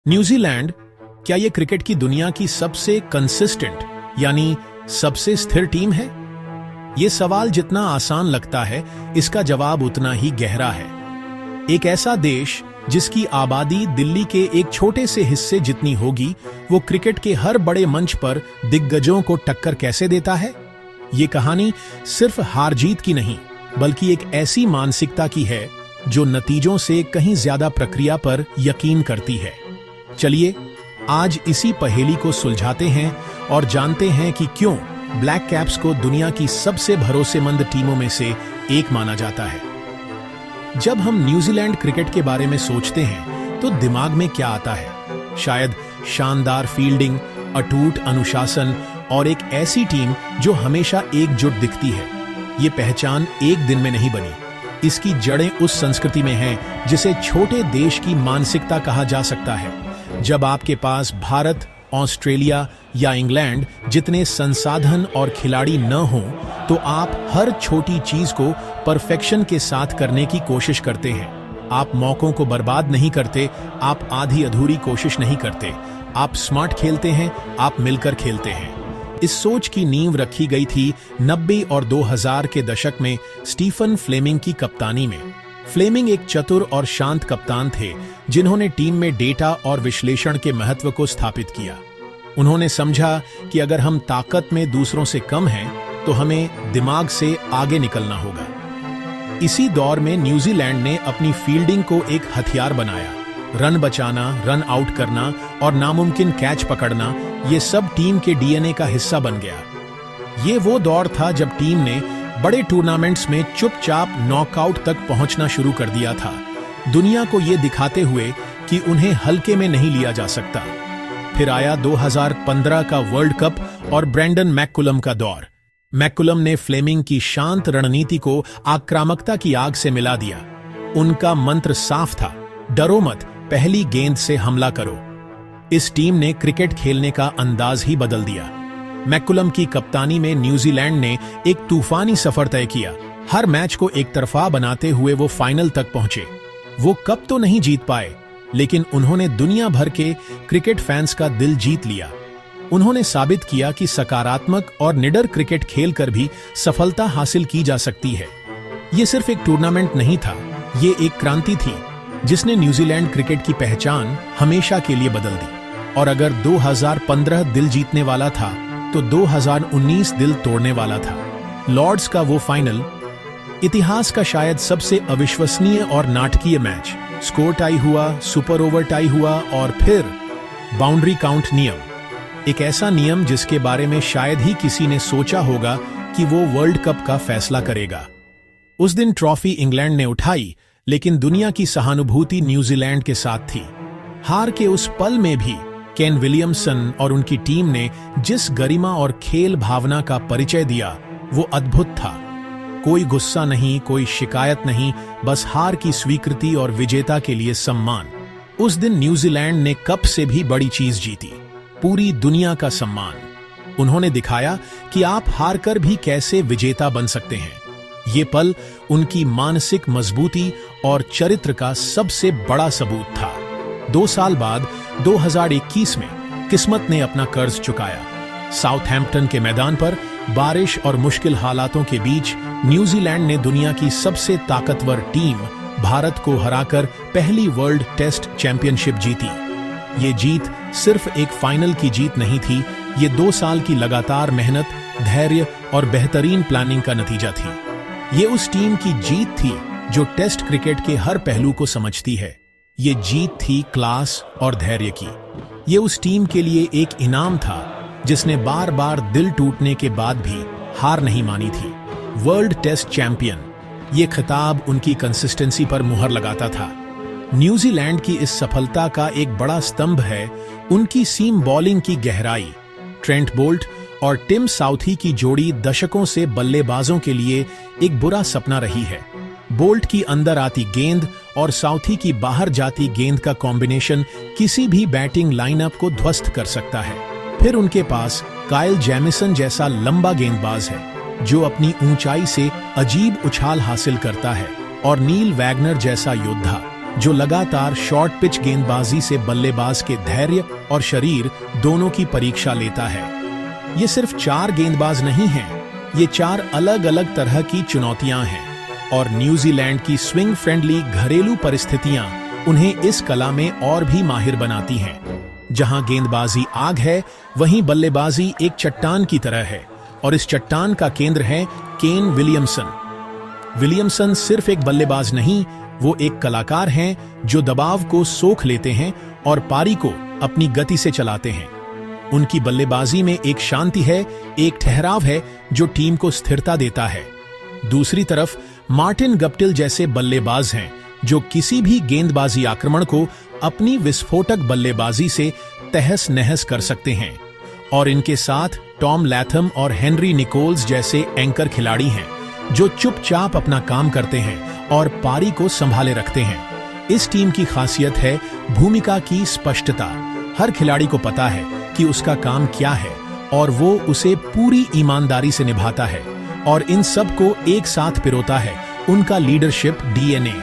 New Zealand क्या ये cricket की दुनिया की सबसे कंसिस्टेंट यानी सबसे स्थिर टीम है? ये सवाल जितना आसान लगता है, इसका जवाब उतना ही गहरा है। एक ऐसा देश जिसकी आबादी दिल्ली के एक छोटे से हिस्से जितनी होगी, वो क्रिकेट के हर बड़े मंच पर दिग्गजों को टक्कर कैसे देता है? ये कहानी सिर्फ हार जीत की नहीं, बल्कि एक ऐसी मानसिकता की है जो नतीजों से कहीं ज्यादा प्रक्रिया पर यकीन करती है। चलिए आज इसी पहेली को सुलझाते हैं और जानते हैं कि क्यों ब्लैक कैप्स को दुनिया की सबसे भरोसेमंद टीमों में से एक माना जाता है। जब हम न्यूजीलैंड क्रिकेट के बारे में सोचते हैं तो दिमाग में क्या आता है? शायद शानदार फील्डिंग, अटूट अनुशासन और एक ऐसी टीम जो हमेशा एकजुट दिखती है। ये पहचान एक दिन में नहीं बनी, इसकी जड़ें उस संस्कृति में हैं जिसे छोटे देश की मानसिकता कहा जा सकता है। जब आपके पास भारत, ऑस्ट्रेलिया या इंग्लैंड जितने संसाधन और खिलाड़ी न हों, तो आप हर छोटी चीज को परफेक्शन के साथ करने की कोशिश करते हैं। आप मौकों को बर्बाद नहीं करते, आप आधी अधूरी कोशिश नहीं करते। आप स्मार्ट खेलते हैं, आप मिलकर खेलते हैं। इस सोच की नींव रखी गई थी 90 और 2000 के दशक में स्टीफन फ्लेमिंग की कप्तानी में। फ्लेमिंग एक चतुर और शांत कप्तान थे जिन्होंने टीम में डेटा और विश्लेषण के महत्व को स्थापित किया। उन्होंने समझा कि अगर हम ताकत में दूसरों से कम हैं, तो हमें दिमाग से आगे निकलना होगा। इसी दौर में न्यूजीलैंड ने अपनी फील्डिंग को एक हथियार बनाया। रन बचाना, रन आउट करना और नामुमकिन कैच पकड़ना, ये सब टीम के डीएनए का हिस्सा बन गया। ये वो दौर था जब टीम ने बड़े टूर्नामेंट्स में चुपचाप नॉकआउट तक पहुंचना शुरू कर दिया था, दुनिया को ये दिखाते हुए कि उन्हें हल्के में नहीं लिया जा सकता। फिर आया 2015 का वर्ल्ड कप और ब्रेंडन मैकुलम का दौर। मैकुलम ने फ्लेमिंग की शांत रणनीति को आक्रामकता की आग से मिला दिया। उनका मंत्र साफ था, डरो मत, पहली गेंद से हमला करो। इस टीम ने क्रिकेट खेलने का अंदाज ही बदल दिया। मैकुलम की कप्तानी में न्यूजीलैंड ने एक तूफानी सफर तय किया। हर मैच को एक तरफा बनाते हुए वो फाइनल तक पहुंचे। वो कप तो नहीं जीत पाए, लेकिन उन्होंने दुनिया भर के क्रिकेट फैंस का दिल जीत लिया। उन्होंने साबित किया कि सकारात्मक और निडर क्रिकेट खेलकर भी सफलता हासिल की जा सकती है। ये सिर्फ एक टूर्नामेंट नहीं था, ये एक क्रांति थी जिसने न्यूजीलैंड क्रिकेट की पहचान हमेशा के लिए बदल दी। और अगर 2015 दिल जीतने वाला था, तो 2019 दिल तोड़ने वाला था। लॉर्ड्स का वो फाइनल इतिहास का शायद सबसे अविश्वसनीय और नाटकीय मैच। स्कोर टाई हुआ, सुपर ओवर टाई हुआ और फिर बाउंड्री काउंट नियम। एक ऐसा नियम जिसके बारे में शायद ही किसी ने सोचा होगा कि वो वर्ल्ड कप का फैसला करेगा। उस दिन ट्रॉफी इंग्लैंड ने उठाई, लेकिन दुनिया की सहानुभूति न्यूजीलैंड के साथ थी। हार के उस पल में भी केन विलियमसन और उनकी टीम ने जिस गरिमा और खेल भावना का परिचय दिया, वो अद्भुत था। कोई गुस्सा नहीं, कोई शिकायत नहीं, बस हार की स्वीकृति और विजेता के लिए सम्मान। उस दिन न्यूजीलैंड ने कप से भी बड़ी चीज जीती, पूरी दुनिया का सम्मान। उन्होंने दिखाया कि आप हारकर भी कैसे विजेता बन सकते हैं। ये पल उनकी मानसिक मजबूती और चरित्र का सबसे बड़ा सबूत था। 2 साल बाद 2021 में किस्मत ने अपना कर्ज चुकाया। साउथहैम्पटन के मैदान पर बारिश और मुश्किल हालातों के बीच न्यूजीलैंड ने दुनिया की सबसे ताकतवर टीम भारत को हराकर पहली वर्ल्ड टेस्ट चैंपियनशिप जीती। ये जीत सिर्फ एक फाइनल की जीत नहीं थी, ये 2 साल की लगातार मेहनत, धैर्य और बेहतरीन प्लानिंग का नतीजा थी। ये उस टीम की जीत थी जो टेस्ट क्रिकेट के हर पहलू को समझती है। ये जीत थी क्लास और धैर्य की। ये उस टीम के लिए एक इनाम था जिसने बार बार दिल टूटने के बाद भी हार नहीं मानी थी। वर्ल्ड टेस्ट चैंपियन, ये खिताब उनकी कंसिस्टेंसी पर मुहर लगाता था। न्यूजीलैंड की इस सफलता का एक बड़ा स्तंभ है उनकी सीम बॉलिंग की गहराई। ट्रेंट बोल्ट और टिम साउथी की जोड़ी दशकों से बल्लेबाजों के लिए एक बुरा सपना रही है। बोल्ट की अंदर आती गेंद और साउथी की बाहर जाती गेंद का कॉम्बिनेशन किसी भी बैटिंग लाइनअप को ध्वस्त कर सकता है। फिर उनके पास काइल जेमिसन जैसा लंबा गेंदबाज है जो अपनी ऊंचाई से अजीब उछाल हासिल करता है, और नील वैगनर जैसा योद्धा जो लगातार शॉर्ट पिच गेंदबाजी से बल्लेबाज के धैर्य और शरीर दोनों की परीक्षा लेता है। ये सिर्फ 4 गेंदबाज नहीं हैं, ये 4 अलग अलग तरह की चुनौतियां हैं और न्यूजीलैंड की स्विंग फ्रेंडली घरेलू परिस्थितियां उन्हें इस कला में और भी माहिर बनाती हैं। जहां गेंदबाजी आग है, वहीं बल्लेबाजी एक चट्टान की तरह है और इस चट्टान का केंद्र है केन विलियमसन। विलियमसन सिर्फ एक बल्लेबाज नहीं, वो एक कलाकार हैं जो दबाव को सोख लेते हैं और पारी को अपनी गति से चलाते हैं। उनकी बल्लेबाजी में एक शांति है, एक ठहराव है जो टीम को स्थिरता देता है। दूसरी तरफ मार्टिन गप्टिल जैसे बल्लेबाज हैं जो किसी भी गेंदबाजी आक्रमण को अपनी विस्फोटक बल्लेबाजी से तहस नहस कर सकते हैं। और इनके साथ टॉम लैथम और हेनरी निकोल्स जैसे एंकर खिलाड़ी हैं जो चुपचाप अपना काम करते हैं और पारी को संभाले रखते हैं। इस टीम की खासियत है भूमिका की स्पष्टता। हर खिलाड़ी को पता है कि उसका काम क्या है और वो उसे पूरी ईमानदारी से निभाता है और इन सब को एक साथ पिरोता है उनका लीडरशिप डीएनए।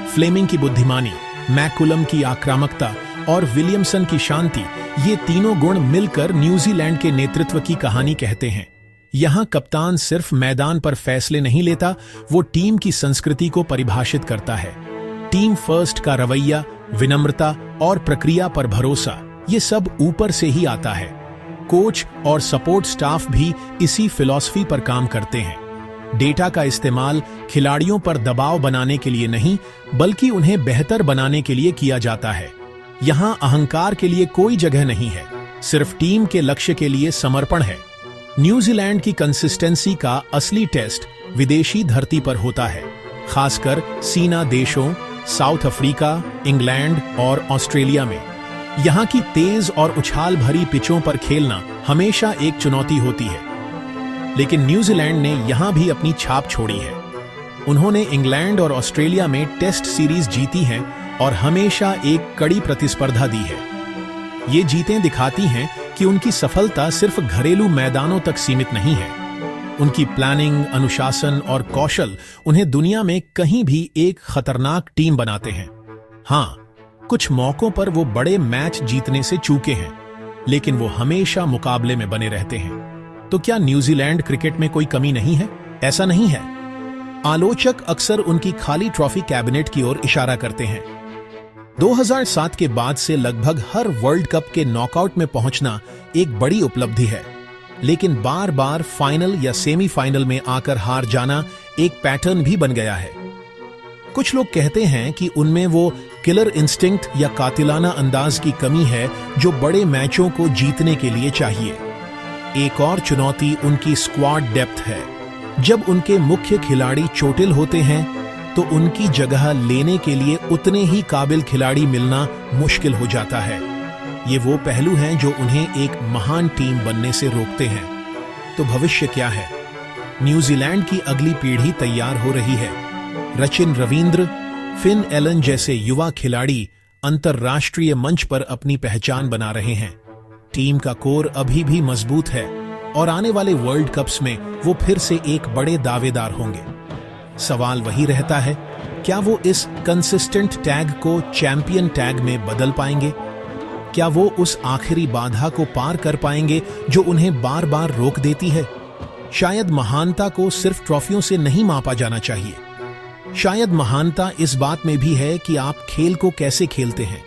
फ्लेमिंग की बुद्धिमानी, मैकुलम की आक्रामकता और विलियमसन की शांति, ये तीनों गुण मिलकर न्यूजीलैंड के नेतृत्व की कहानी कहते हैं। यहां कप्तान सिर्फ मैदान पर फैसले नहीं लेता, वो टीम की संस्कृति को परिभाषित करता है। टीम फर्स्ट का रवैया, विनम्रता और प्रक्रिया पर भरोसा, ये सब ऊपर से ही आता है। कोच और सपोर्ट स्टाफ भी इसी फिलॉसफी पर काम करते हैं। डेटा का इस्तेमाल खिलाड़ियों पर दबाव बनाने के लिए नहीं, बल्कि उन्हें बेहतर बनाने के लिए किया जाता है। यहां अहंकार के लिए कोई जगह नहीं है, सिर्फ टीम के लक्ष्य के लिए समर्पण है। न्यूजीलैंड की कंसिस्टेंसी का असली टेस्ट विदेशी धरती पर होता है, खासकर सीना देशों साउथ अफ्रीका, इंग्लैंड और ऑस्ट्रेलिया में। यहाँ की तेज और उछाल भरी पिचों पर खेलना हमेशा एक चुनौती होती है, लेकिन न्यूजीलैंड ने यहाँ भी अपनी छाप छोड़ी है। उन्होंने इंग्लैंड और ऑस्ट्रेलिया में टेस्ट सीरीज जीती हैं और हमेशा एक कड़ी प्रतिस्पर्धा दी है। ये जीतें दिखाती हैं कि उनकी सफलता सिर्फ घरेलू मैदानों तक सीमित नहीं है। उनकी प्लानिंग, अनुशासन और कौशल उन्हें दुनिया में कहीं भी एक खतरनाक टीम बनाते हैं। हाँ, कुछ मौकों पर वो बड़े मैच जीतने से चूके हैं, लेकिन वो हमेशा मुकाबले में बने रहते हैं। तो क्या न्यूजीलैंड क्रिकेट में कोई कमी नहीं है? ऐसा नहीं है। आलोचक अक्सर उनकी खाली ट्रॉफी कैबिनेट की ओर इशारा करते हैं। 2007 के बाद से लगभग हर वर्ल्ड कप के नॉकआउट में पहुंचना एक बड़ी उपलब्धि है, लेकिन बार बार फाइनल या सेमीफाइनल में आकर हार जाना एक पैटर्न भी बन गया है। कुछ लोग कहते हैं कि उनमें वो किलर इंस्टिंक्ट या कातिलाना अंदाज की कमी है जो बड़े मैचों को जीतने के लिए चाहिए। एक और चुनौती उनकी स्क्वाड डेप्थ है। जब उनके मुख्य खिलाड़ी चोटिल होते हैं तो उनकी जगह लेने के लिए उतने ही काबिल खिलाड़ी मिलना मुश्किल हो जाता है। ये वो पहलू हैं जो उन्हें एक महान टीम बनने से रोकते हैं। तो भविष्य क्या है? न्यूजीलैंड की अगली पीढ़ी तैयार हो रही है। रचिन रविंद्र, फिन एलन जैसे युवा खिलाड़ी अंतर्राष्ट्रीय मंच पर अपनी पहचान बना रहे हैं। टीम का कोर अभी भी मजबूत है और आने वाले वर्ल्ड कप्स में वो फिर से एक बड़े दावेदार होंगे। सवाल वही रहता है, क्या वो इस कंसिस्टेंट टैग को चैंपियन टैग में बदल पाएंगे? क्या वो उस आखिरी बाधा को पार कर पाएंगे जो उन्हें बार बार रोक देती है? शायद महानता को सिर्फ ट्रॉफियों से नहीं मापा जाना चाहिए। शायद महानता इस बात में भी है कि आप खेल को कैसे खेलते हैं,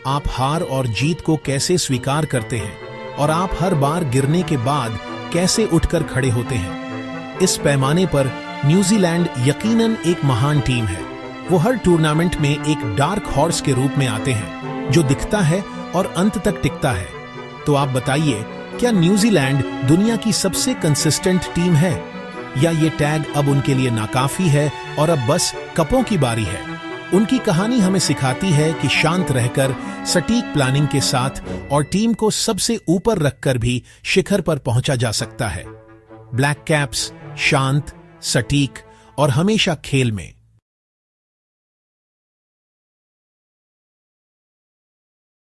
आप हार और जीत को कैसे स्वीकार करते हैं और आप हर बार गिरने के बाद कैसे उठकर खड़े होते हैं। इस पैमाने पर न्यूजीलैंड यकीनन एक महान टीम है। वो हर टूर्नामेंट में एक डार्क हॉर्स के रूप में आते हैं जो दिखता है और अंत तक टिकता है। तो आप बताइए, क्या न्यूजीलैंड दुनिया की सबसे कंसिस्टेंट टीम है या ये टैग अब उनके लिए नाकाफी है और अब बस कपों की बारी है? उनकी कहानी हमें सिखाती है कि शांत रहकर, सटीक प्लानिंग के साथ और टीम को सबसे ऊपर रखकर भी शिखर पर पहुंचा जा सकता है। ब्लैक कैप्स शांत, सटीक और हमेशा खेल में।